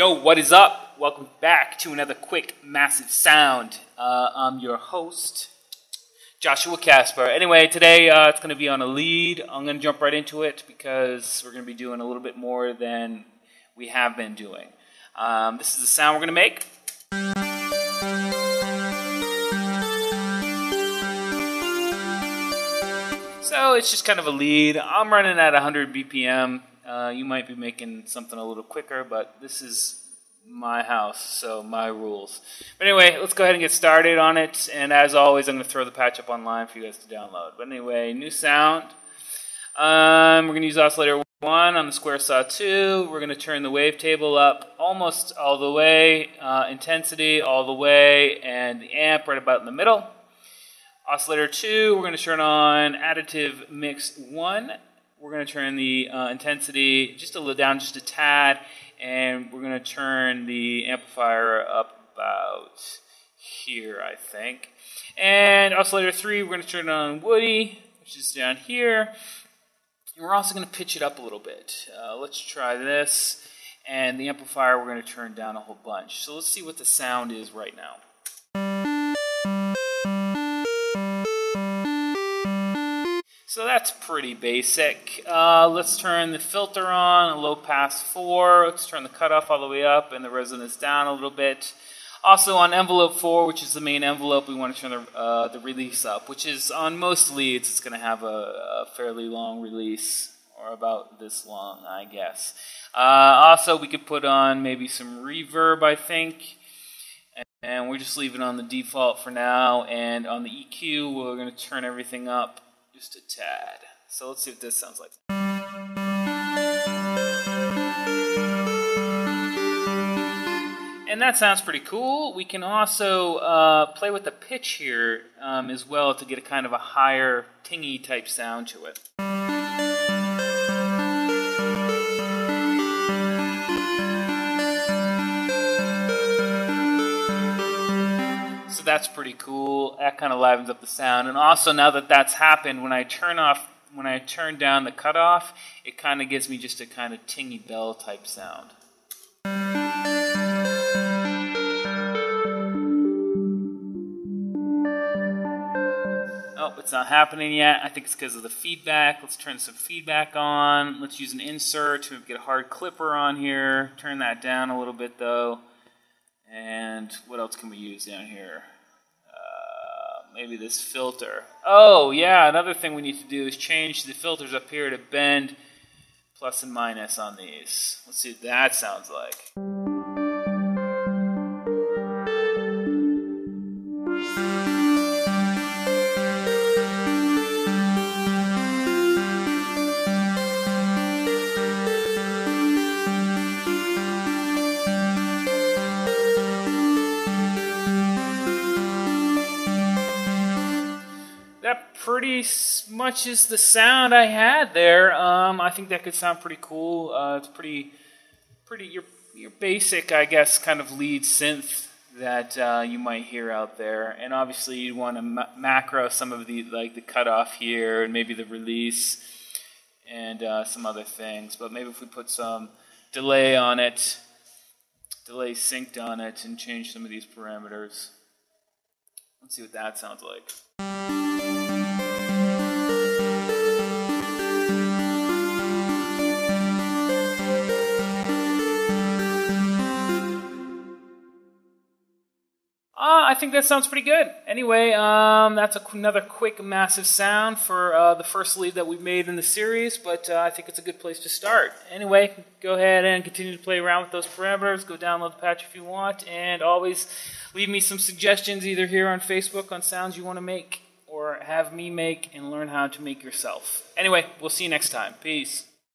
Yo, what is up? Welcome back to another quick, massive sound. I'm your host, Joshua Casper. Anyway, today it's going to be on a lead. I'm going to jump right into it because we're going to be doing a little bit more than we have been doing. This is the sound we're going to make. So it's just kind of a lead. I'm running at 100 BPM. You might be making something a little quicker, but this is my house, so my rules. But anyway, let's go ahead and get started on it. And as always, I'm going to throw the patch up online for you guys to download. But anyway, new sound. We're going to use oscillator 1 on the square saw 2. We're going to turn the wavetable up almost all the way, intensity all the way, and the amp right about in the middle. Oscillator 2, we're going to turn on additive mix 1. We're going to turn the intensity just a little down, just a tad, and we're going to turn the amplifier up about here, I think. And oscillator 3, we're going to turn on Woody, which is down here. And we're also going to pitch it up a little bit. Let's try this. And the amplifier, we're going to turn down a whole bunch. So let's see what the sound is right now. So that's pretty basic. Let's turn the filter on, a low pass 4. Let's turn the cutoff all the way up and the resonance down a little bit. Also on envelope 4, which is the main envelope, we want to turn the release up, which is on most leads, it's going to have a fairly long release, or about this long, I guess. Also, we could put on maybe some reverb, I think. And we're just leaving it on the default for now. And on the EQ, we're going to turn everything up just a tad. So let's see what this sounds like. And that sounds pretty cool. We can also play with the pitch here as well to get a kind of a higher tingy type sound to it. So that's pretty cool. That kind of livens up the sound. And also, now that that's happened, when I turn down the cutoff, it kind of gives me just a kind of tingy bell type sound. Oh, it's not happening yet. I think it's because of the feedback. Let's turn some feedback on. Let's use an insert to get a hard clipper on here. Turn that down a little bit though. And what else can we use down here? Maybe this filter. Oh, yeah, another thing we need to do is change the filters up here to bend plus and minus on these. Let's see what that sounds like. That pretty much is the sound I had there. I think that could sound pretty cool. It's pretty your basic, I guess, kind of lead synth that you might hear out there. And obviously, you'd want to macro some of the the cutoff here and maybe the release and some other things. But maybe if we put some delay on it, delay synced on it, and change some of these parameters. Let's see what that sounds like. I think that sounds pretty good. Anyway, that's another quick, massive sound for the first lead that we've made in the series, but I think it's a good place to start. Anyway, go ahead and continue to play around with those parameters. Go download the patch if you want, and always leave me some suggestions either here on Facebook on sounds you want to make, or have me make and learn how to make yourself. Anyway, we'll see you next time. Peace.